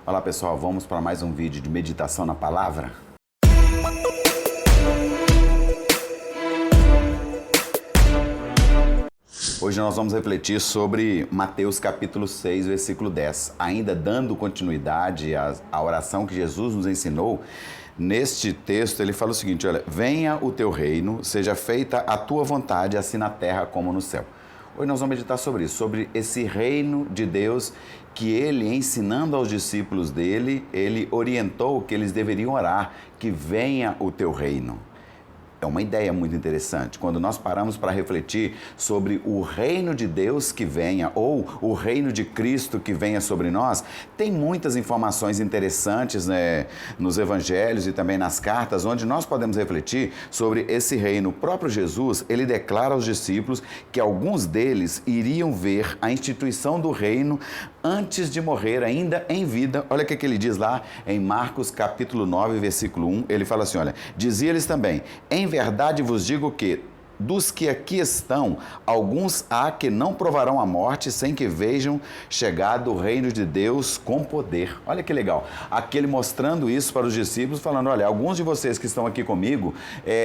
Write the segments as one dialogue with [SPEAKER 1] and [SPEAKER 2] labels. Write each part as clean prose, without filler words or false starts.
[SPEAKER 1] Olá pessoal, vamos para mais um vídeo de meditação na palavra? Hoje nós vamos refletir sobre Mateus capítulo 6, versículo 10. Ainda dando continuidade à oração que Jesus nos ensinou, neste texto ele fala o seguinte, olha, venha o teu reino, seja feita a tua vontade, assim na terra como no céu. Hoje nós vamos meditar sobre isso, sobre esse reino de Deus que ele, ensinando aos discípulos dele, ele orientou que eles deveriam orar, que venha o teu reino. É uma ideia muito interessante. Quando nós paramos para refletir sobre o reino de Deus que venha, ou o reino de Cristo que venha sobre nós, tem muitas informações interessantes, né, nos evangelhos e também nas cartas, onde nós podemos refletir sobre esse reino. O próprio Jesus, ele declara aos discípulos que alguns deles iriam ver a instituição do reino antes de morrer, ainda em vida. Olha o que ele diz lá em Marcos capítulo 9, versículo 1. Ele fala assim, olha, dizia-lhes também, em verdade vos digo que, dos que aqui estão, alguns há que não provarão a morte sem que vejam chegado o reino de Deus com poder. Olha que legal. Aquele mostrando isso para os discípulos, falando, olha, alguns de vocês que estão aqui comigo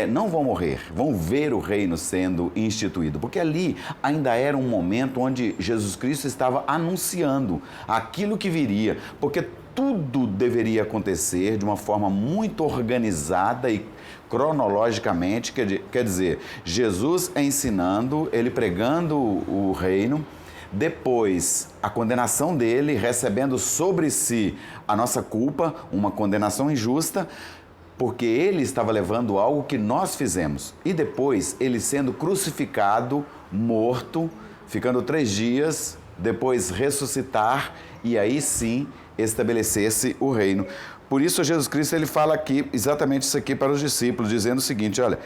[SPEAKER 1] não vão morrer, vão ver o reino sendo instituído. Porque ali ainda era um momento onde Jesus Cristo estava anunciando aquilo que viria, porque tudo deveria acontecer de uma forma muito organizada e cronologicamente, quer dizer, Jesus ensinando, ele pregando o reino, depois a condenação dele, recebendo sobre si a nossa culpa, uma condenação injusta, porque ele estava levando algo que nós fizemos, e depois ele sendo crucificado, morto, ficando 3 dias, depois ressuscitar e aí sim estabelecesse o reino. Por isso Jesus Cristo ele fala aqui exatamente isso aqui para os discípulos, dizendo o seguinte, olha,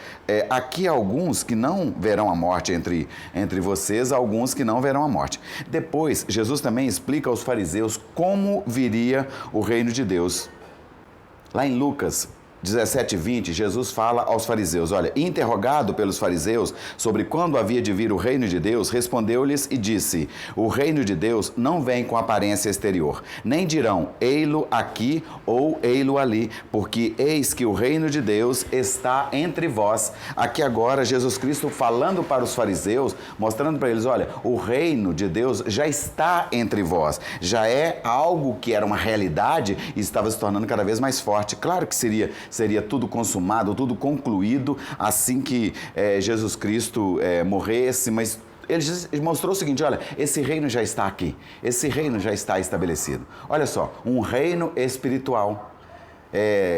[SPEAKER 1] aqui há alguns que não verão a morte entre vocês, alguns que não verão a morte. Depois, Jesus também explica aos fariseus como viria o reino de Deus. Lá em Lucas 17:20, Jesus fala aos fariseus, olha, interrogado pelos fariseus sobre quando havia de vir o reino de Deus, respondeu-lhes e disse, o reino de Deus não vem com aparência exterior, nem dirão, ei-lo aqui ou ei-lo ali, porque eis que o reino de Deus está entre vós. Aqui agora Jesus Cristo falando para os fariseus, mostrando para eles, olha, o reino de Deus já está entre vós, já é algo que era uma realidade e estava se tornando cada vez mais forte. Claro que seria tudo consumado, tudo concluído assim que Jesus Cristo morresse, mas ele mostrou o seguinte, olha, esse reino já está aqui, esse reino já está estabelecido. Olha só, um reino espiritual.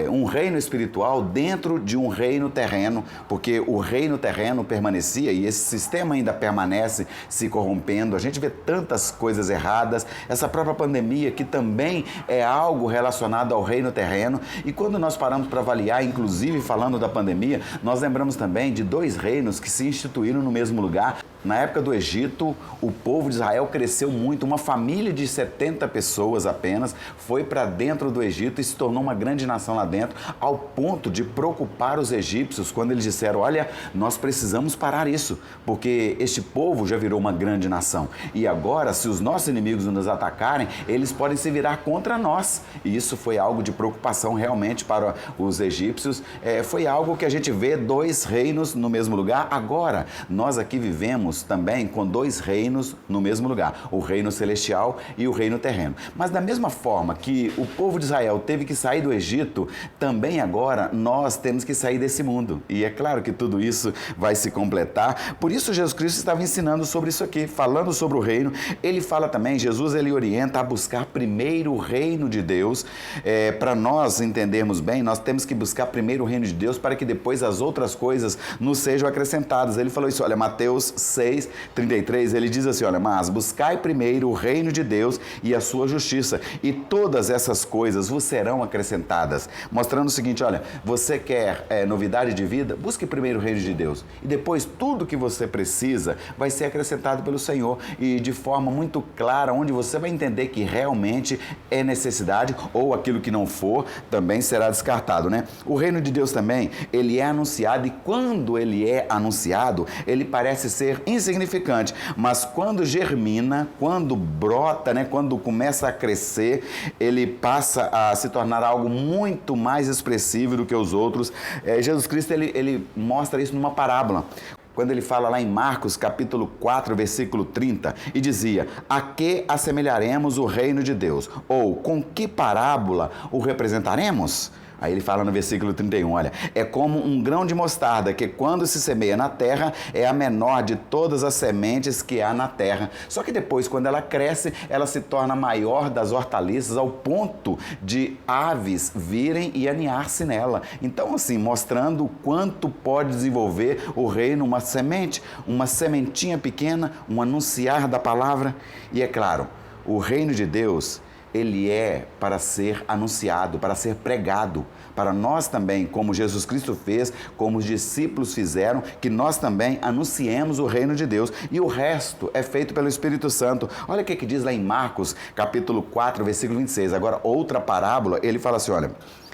[SPEAKER 1] Um reino espiritual dentro de um reino terreno, porque o reino terreno permanecia e esse sistema ainda permanece se corrompendo. A gente vê tantas coisas erradas, essa própria pandemia que também é algo relacionado ao reino terreno. E quando nós paramos para avaliar, inclusive falando da pandemia, nós lembramos também de 2 reinos que se instituíram no mesmo lugar. Na época do Egito, o povo de Israel cresceu muito, uma família de 70 pessoas apenas foi para dentro do Egito e se tornou uma grande nação lá dentro, ao ponto de preocupar os egípcios quando eles disseram, olha, nós precisamos parar isso, porque este povo já virou uma grande nação e agora, se os nossos inimigos nos atacarem, eles podem se virar contra nós. E isso foi algo de preocupação realmente para os egípcios. Foi algo que a gente vê 2 reinos no mesmo lugar. Agora, nós aqui vivemos também com 2 reinos no mesmo lugar, o reino celestial e o reino terreno. Mas da mesma forma que o povo de Israel teve que sair do Egito, também agora nós temos que sair desse mundo. E é claro que tudo isso vai se completar. Por isso Jesus Cristo estava ensinando sobre isso aqui, falando sobre o reino. Ele fala também, Jesus ele orienta a buscar primeiro o reino de Deus. Para nós entendermos bem, nós temos que buscar primeiro o reino de Deus para que depois as outras coisas nos sejam acrescentadas. Ele falou isso, olha, Mateus 6:33, ele diz assim, olha, mas buscai primeiro o reino de Deus e a sua justiça, e todas essas coisas vos serão acrescentadas. Mostrando o seguinte, olha, você quer novidade de vida? Busque primeiro o reino de Deus, e depois tudo que você precisa vai ser acrescentado pelo Senhor, e de forma muito clara, onde você vai entender que realmente é necessidade, ou aquilo que não for, também será descartado, né? O reino de Deus também, ele é anunciado, e quando ele é anunciado, ele parece ser insignificante, mas quando germina, quando brota, né, quando começa a crescer, ele passa a se tornar algo muito mais expressivo do que os outros. Jesus Cristo, ele mostra isso numa parábola, quando ele fala lá em Marcos, capítulo 4, versículo 30, e dizia: a que assemelharemos o reino de Deus? Ou com que parábola o representaremos? Aí ele fala no versículo 31, olha, é como um grão de mostarda que quando se semeia na terra é a menor de todas as sementes que há na terra. Só que depois, quando ela cresce, ela se torna a maior das hortaliças ao ponto de aves virem e aninhar-se nela. Então, assim, mostrando o quanto pode desenvolver o reino uma semente, uma sementinha pequena, um anunciar da palavra. E é claro, o reino de Deus, ele é para ser anunciado, para ser pregado, para nós também, como Jesus Cristo fez, como os discípulos fizeram, que nós também anunciemos o reino de Deus, e o resto é feito pelo Espírito Santo. Olha o que diz lá em Marcos, capítulo 4, versículo 26, agora outra parábola, ele fala assim, olha...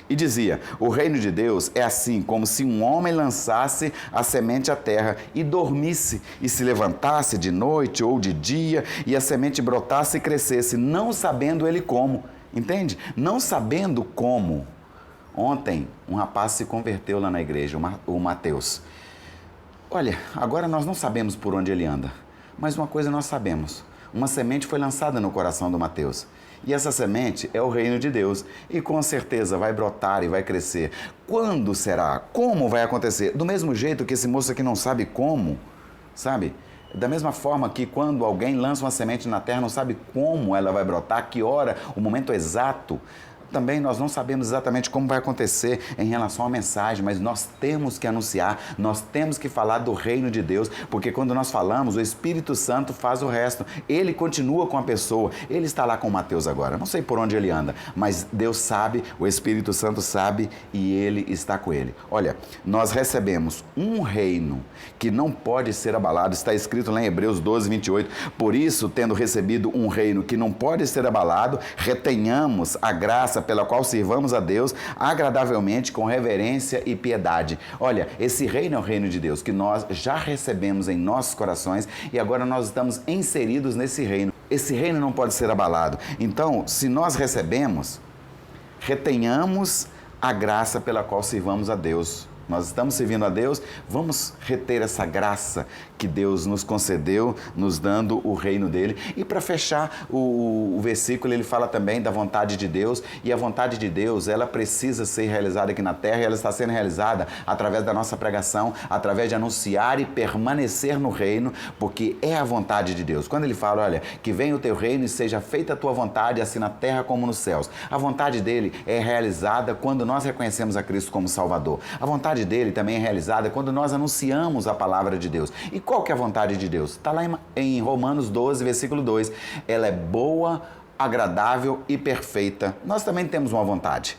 [SPEAKER 1] E dizia, o reino de Deus é assim, como se um homem lançasse a semente à terra e dormisse, e se levantasse de noite ou de dia, e a semente brotasse e crescesse, não sabendo ele como. Entende? Não sabendo como. Ontem, um rapaz se converteu lá na igreja, o Mateus. Olha, agora nós não sabemos por onde ele anda, mas uma coisa nós sabemos. Uma semente foi lançada no coração do Mateus. E essa semente é o reino de Deus. E com certeza vai brotar e vai crescer. Quando será? Como vai acontecer? Do mesmo jeito que esse moço aqui não sabe como, sabe? Da mesma forma que quando alguém lança uma semente na terra, não sabe como ela vai brotar, que hora, o momento exato. Também nós não sabemos exatamente como vai acontecer em relação à mensagem, mas nós temos que anunciar, nós temos que falar do reino de Deus, porque quando nós falamos, o Espírito Santo faz o resto. Ele continua com a pessoa, ele está lá com o Mateus agora, não sei por onde ele anda, mas Deus sabe, o Espírito Santo sabe e ele está com ele. Olha, nós recebemos um reino que não pode ser abalado, está escrito lá em Hebreus 12, 28, por isso, tendo recebido um reino que não pode ser abalado, retenhamos a graça pela qual sirvamos a Deus agradavelmente, com reverência e piedade. Olha, esse reino é o reino de Deus, que nós já recebemos em nossos corações e agora nós estamos inseridos nesse reino. Esse reino não pode ser abalado. Então, se nós recebemos, retenhamos a graça pela qual sirvamos a Deus. Nós estamos servindo a Deus, vamos reter essa graça que Deus nos concedeu, nos dando o reino dele. E para fechar o versículo, ele fala também da vontade de Deus, e a vontade de Deus, ela precisa ser realizada aqui na terra, e ela está sendo realizada através da nossa pregação, através de anunciar e permanecer no reino, porque é a vontade de Deus. Quando ele fala, olha, que venha o teu reino e seja feita a tua vontade, assim na terra como nos céus. A vontade dele é realizada quando nós reconhecemos a Cristo como Salvador. A vontade dele também é realizada quando nós anunciamos a palavra de Deus. E qual que é a vontade de Deus? Está lá em Romanos 12, versículo 2. Ela é boa, agradável e perfeita. Nós também temos uma vontade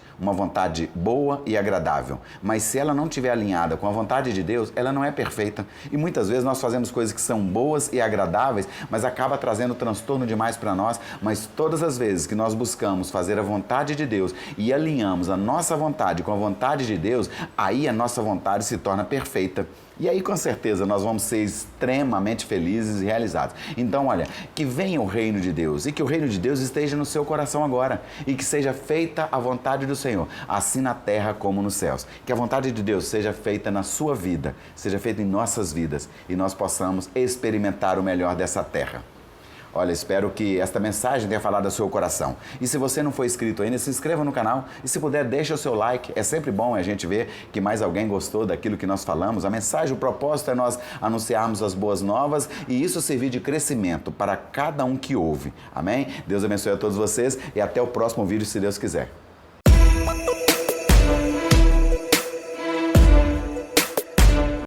[SPEAKER 1] boa e agradável, mas se ela não estiver alinhada com a vontade de Deus, ela não é perfeita. E muitas vezes nós fazemos coisas que são boas e agradáveis, mas acaba trazendo transtorno demais para nós. Mas todas as vezes que nós buscamos fazer a vontade de Deus e alinhamos a nossa vontade com a vontade de Deus, aí a nossa vontade se torna perfeita. E aí, com certeza, nós vamos ser extremamente felizes e realizados. Então, olha, que venha o reino de Deus e que o reino de Deus esteja no seu coração agora e que seja feita a vontade do Senhor, assim na terra como nos céus. Que a vontade de Deus seja feita na sua vida, seja feita em nossas vidas e nós possamos experimentar o melhor dessa terra. Olha, espero que esta mensagem tenha falado ao seu coração. E se você não for inscrito ainda, se inscreva no canal. E se puder, deixa o seu like. É sempre bom a gente ver que mais alguém gostou daquilo que nós falamos. A mensagem, o propósito é nós anunciarmos as boas novas e isso servir de crescimento para cada um que ouve. Amém? Deus abençoe a todos vocês e até o próximo vídeo, se Deus quiser.